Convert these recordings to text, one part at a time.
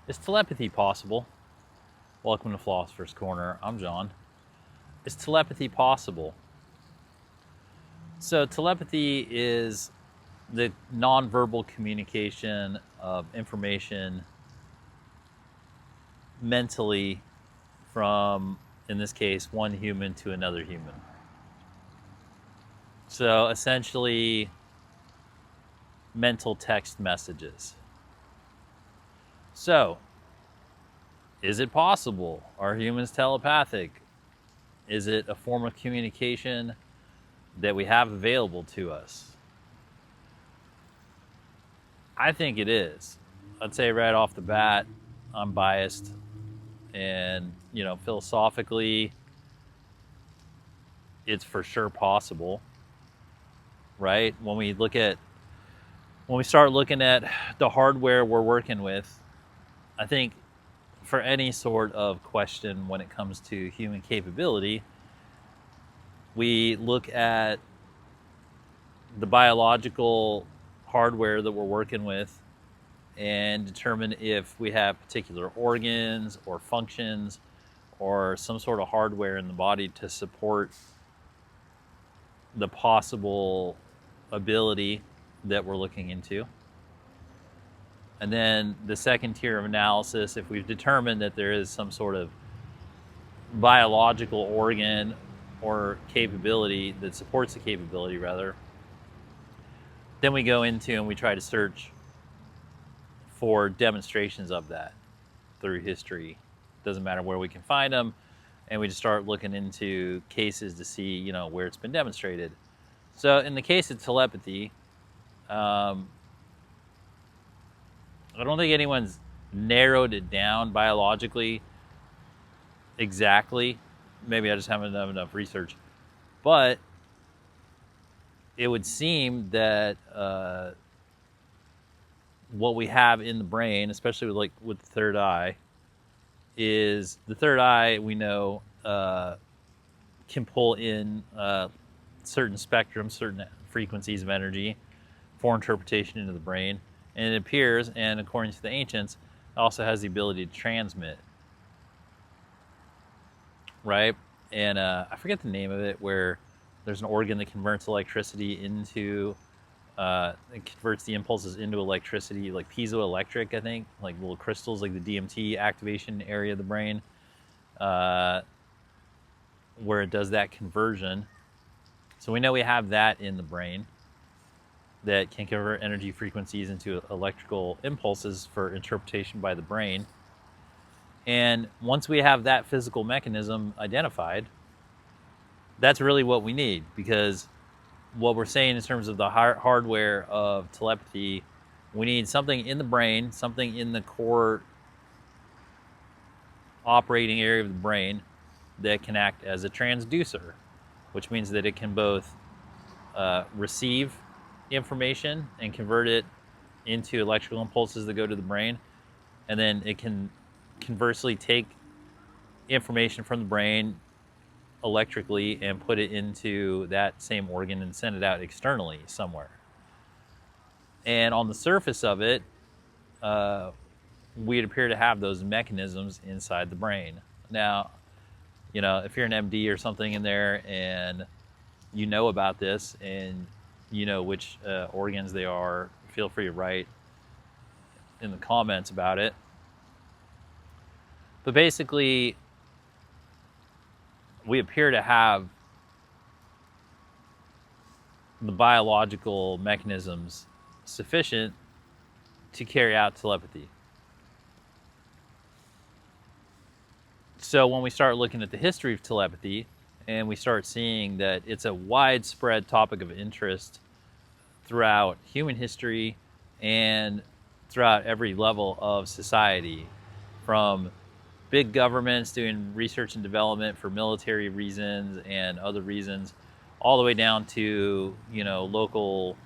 Is telepathy possible? Welcome to Philosopher's Corner. I'm John. Is telepathy possible? So, telepathy is the nonverbal communication of information mentally from, in this case, one human to another human. So, essentially, mental text messages. So, is it possible? Are humans telepathic? Is it a form of communication that we have available to us? I think it is. I'd say right off the bat, I'm biased. And, philosophically, it's for sure possible, right? When we start looking at the hardware we're working with, I think for any sort of question when it comes to human capability, we look at the biological hardware that we're working with and determine if we have particular organs or functions or some sort of hardware in the body to support the possible ability that we're looking into. And then the second tier of analysis, if we've determined that there is some sort of biological organ or capability that supports the capability, rather, then we go into and we try to search for demonstrations of that through history. Doesn't matter where we can find them, and we just start looking into cases to see, where it's been demonstrated. So in the case of telepathy, I don't think anyone's narrowed it down biologically exactly. Maybe I just haven't done enough research. But it would seem that what we have in the brain, especially with the third eye, is the third eye we know can pull in certain spectrums, certain frequencies of energy for interpretation into the brain. And it appears, and according to the ancients, also has the ability to transmit. Right? And I forget the name of it, where there's an organ that converts electricity into, it converts the impulses into electricity, like piezoelectric, I think, like little crystals, like the DMT activation area of the brain, where it does that conversion. So we know we have that in the brain that can convert energy frequencies into electrical impulses for interpretation by the brain. And once we have that physical mechanism identified, that's really what we need, because what we're saying in terms of the hardware of telepathy, we need something in the brain, something in the core operating area of the brain that can act as a transducer, which means that it can both receive information and convert it into electrical impulses that go to the brain, and then it can conversely take information from the brain electrically and put it into that same organ and send it out externally somewhere. And on the surface of it, we'd appear to have those mechanisms inside the brain. Now, if you're an MD or something in there and you know about this and you know which organs they are, feel free to write in the comments about it. But basically, we appear to have the biological mechanisms sufficient to carry out telepathy. So when we start looking at the history of telepathy, and we start seeing that it's a widespread topic of interest throughout human history and throughout every level of society, from big governments doing research and development for military reasons and other reasons, all the way down to, local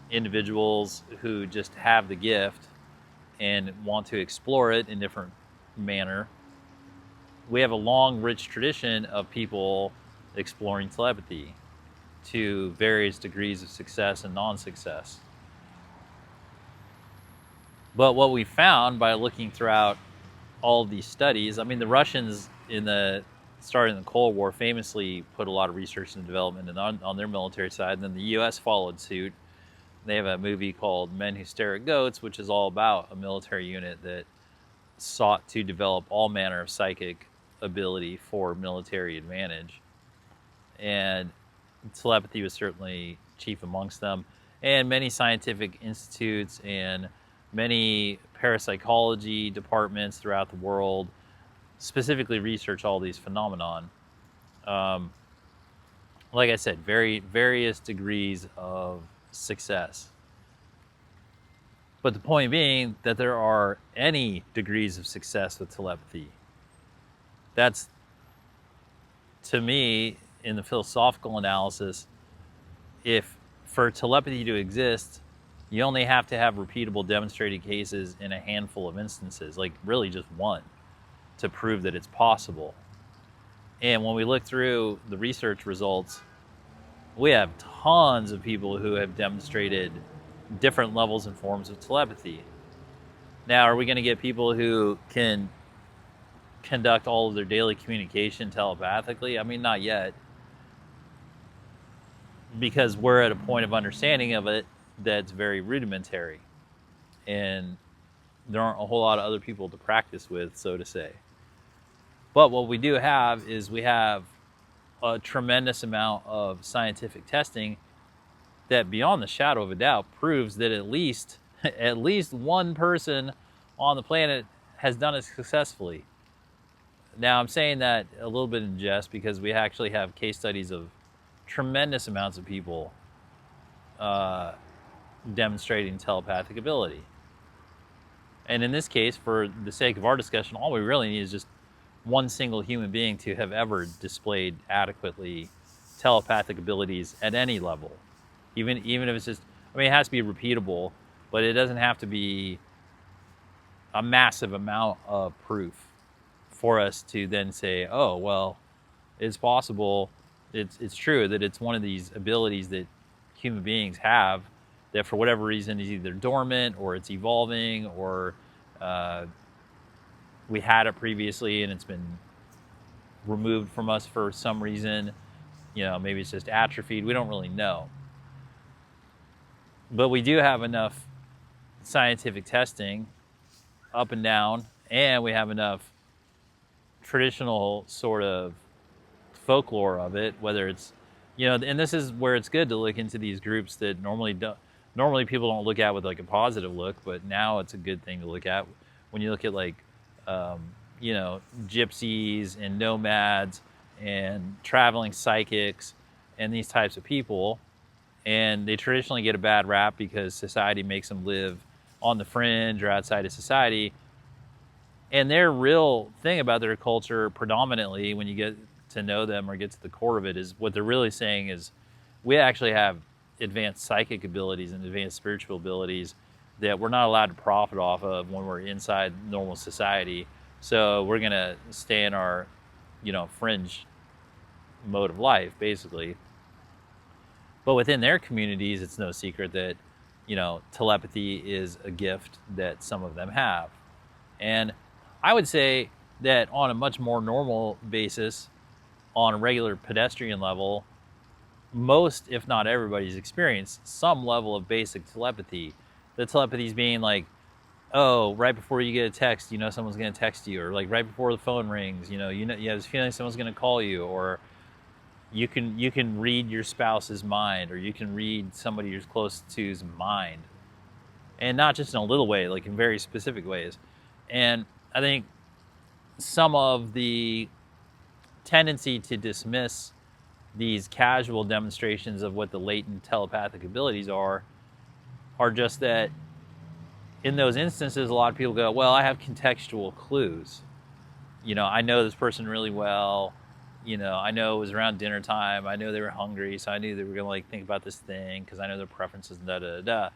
individuals who just have the gift and want to explore it in different manner. We have a long, rich tradition of people exploring telepathy to various degrees of success and non-success. But what we found by looking throughout all of these studies, I mean, the Russians starting the Cold War famously put a lot of research and development on their military side, and then the U.S. followed suit. They have a movie called Men Who Stare at Goats, which is all about a military unit that sought to develop all manner of psychic ability for military advantage. And telepathy was certainly chief amongst them. And many scientific institutes and many parapsychology departments throughout the world specifically research all these phenomenon. Like I said, various degrees of success. But the point being that there are any degrees of success with telepathy. That's, to me, in the philosophical analysis, if for telepathy to exist, you only have to have repeatable demonstrated cases in a handful of instances, like really just one, to prove that it's possible. And when we look through the research results, we have tons of people who have demonstrated different levels and forms of telepathy. Now, are we going to get people who can conduct all of their daily communication telepathically? I mean, not yet. Because we're at a point of understanding of it that's very rudimentary. And there aren't a whole lot of other people to practice with, so to say. But what we do have is we have a tremendous amount of scientific testing that, beyond the shadow of a doubt, proves that at least one person on the planet has done it successfully. Now, I'm saying that a little bit in jest because we actually have case studies of tremendous amounts of people demonstrating telepathic ability. And in this case, for the sake of our discussion, all we really need is just one single human being to have ever displayed adequately telepathic abilities at any level. Even if it's just, I mean, it has to be repeatable, but it doesn't have to be a massive amount of proof for us to then say, oh, well, it's possible, it's true that it's one of these abilities that human beings have that for whatever reason is either dormant or it's evolving or we had it previously and it's been removed from us for some reason. You know, maybe it's just atrophied. We don't really know. But we do have enough scientific testing up and down, and we have enough traditional sort of folklore of it, whether it's, you know, and this is where it's good to look into these groups that normally people don't look at with like a positive look, but now it's a good thing to look at when you look at like, you know, gypsies and nomads and traveling psychics and these types of people. And they traditionally get a bad rap because society makes them live on the fringe or outside of society. And their real thing about their culture, predominantly, when you get to know them or get to the core of it, is what they're really saying is we actually have advanced psychic abilities and advanced spiritual abilities that we're not allowed to profit off of when we're inside normal society. So we're going to stay in our, you know, fringe mode of life, basically. But within their communities, it's no secret that, you know, telepathy is a gift that some of them have. And I would say that on a much more normal basis, on a regular pedestrian level, most, if not everybody's experienced some level of basic telepathy. The telepathy's being like, oh, right before you get a text, you know someone's going to text you, or like right before the phone rings, you have this feeling someone's going to call you, or you can read your spouse's mind, or you can read somebody you're close to's mind, and not just in a little way, like in very specific ways. And I think some of the tendency to dismiss these casual demonstrations of what the latent telepathic abilities are just that in those instances, a lot of people go, well, I have contextual clues. You know, I know this person really well. You know, I know it was around dinner time. I know they were hungry, so I knew they were going to like think about this thing because I know their preferences and da-da-da-da.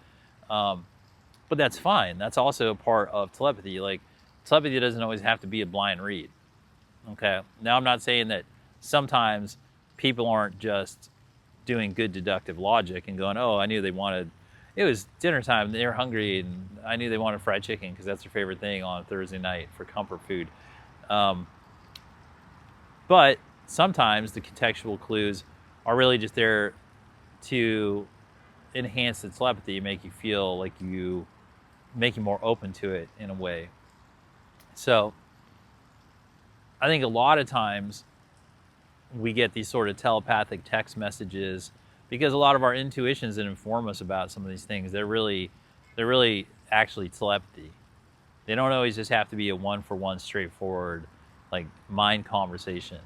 But that's fine. That's also a part of telepathy. Like, telepathy doesn't always have to be a blind read. Okay? Now, I'm not saying that sometimes people aren't just doing good deductive logic and going, oh, I knew they wanted it was dinner time. They were hungry, and I knew they wanted fried chicken because that's their favorite thing on Thursday night for comfort food. But sometimes the contextual clues are really just there to enhance the telepathy, make you feel like make you more open to it in a way. So I think a lot of times we get these sort of telepathic text messages because a lot of our intuitions that inform us about some of these things, they're really actually telepathy. They don't always just have to be a one-for-one straightforward like mind conversation.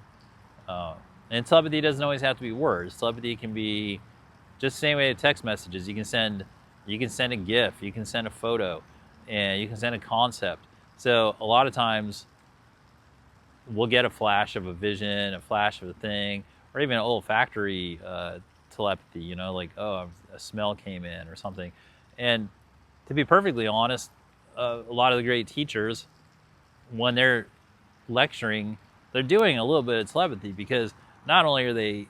And telepathy doesn't always have to be words. Telepathy can be just the same way text messages. You can send a GIF, you can send a photo, and you can send a concept. So a lot of times we'll get a flash of a vision, a flash of a thing, or even an olfactory telepathy, you know, like, oh, a smell came in or something. And to be perfectly honest, a lot of the great teachers, when they're lecturing, they're doing a little bit of telepathy, because not only are they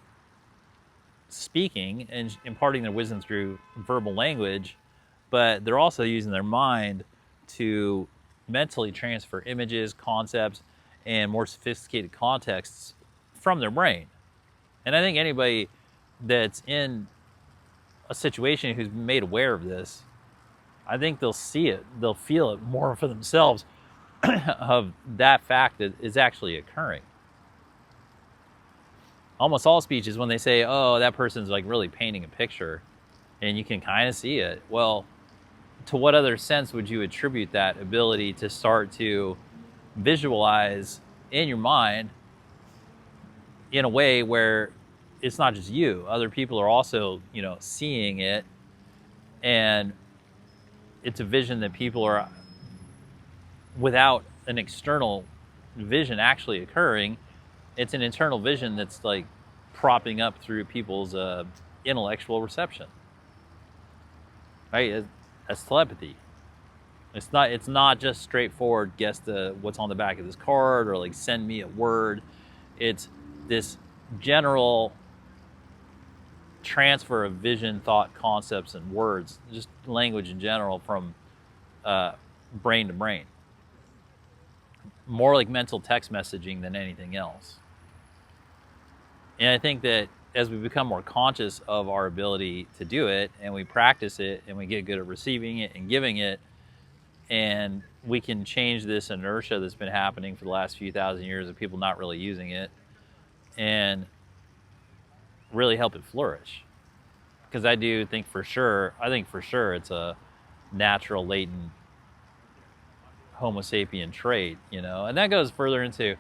speaking and imparting their wisdom through verbal language, but they're also using their mind to mentally transfer images, concepts, and more sophisticated contexts from their brain. And I think anybody that's in a situation who's been made aware of this, I think they'll see it, they'll feel it more for themselves of that fact that is actually occurring. Almost all speeches, when they say, oh, that person's like really painting a picture, and you can kind of see it. Well, to what other sense would you attribute that ability to start to visualize in your mind in a way where it's not just you, other people are also, you know, seeing it, and it's a vision that people are, without an external vision actually occurring, it's an internal vision that's like propping up through people's intellectual reception, right? That's telepathy. It's not just straightforward guess what's on the back of this card, or like send me a word. It's this general transfer of vision, thought, concepts, and words, just language in general, from brain to brain. More like mental text messaging than anything else. And I think that as we become more conscious of our ability to do it, and we practice it, and we get good at receiving it and giving it, and we can change this inertia that's been happening for the last few thousand years of people not really using it, and really help it flourish. Because I think for sure it's a natural, latent Homo sapien trait, you know. And that goes further into,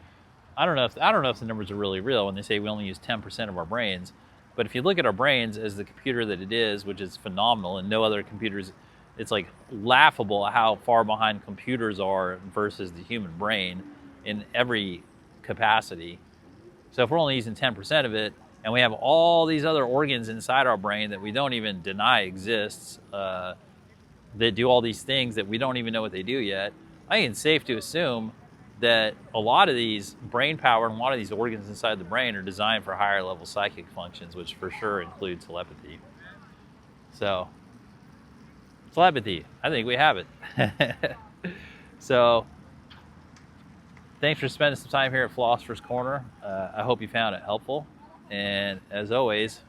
I don't know if the numbers are really real when they say we only use 10% of our brains. But if you look at our brains as the computer that it is, which is phenomenal, and no other computers, it's like laughable how far behind computers are versus the human brain in every capacity. So if we're only using 10% of it, and we have all these other organs inside our brain that we don't even deny exists, that do all these things that we don't even know what they do yet, I think it's safe to assume that a lot of these brain power and a lot of these organs inside the brain are designed for higher level psychic functions, which for sure include telepathy. So, telepathy, I think we have it. So, thanks for spending some time here at Philosopher's Corner. I hope you found it helpful. And as always,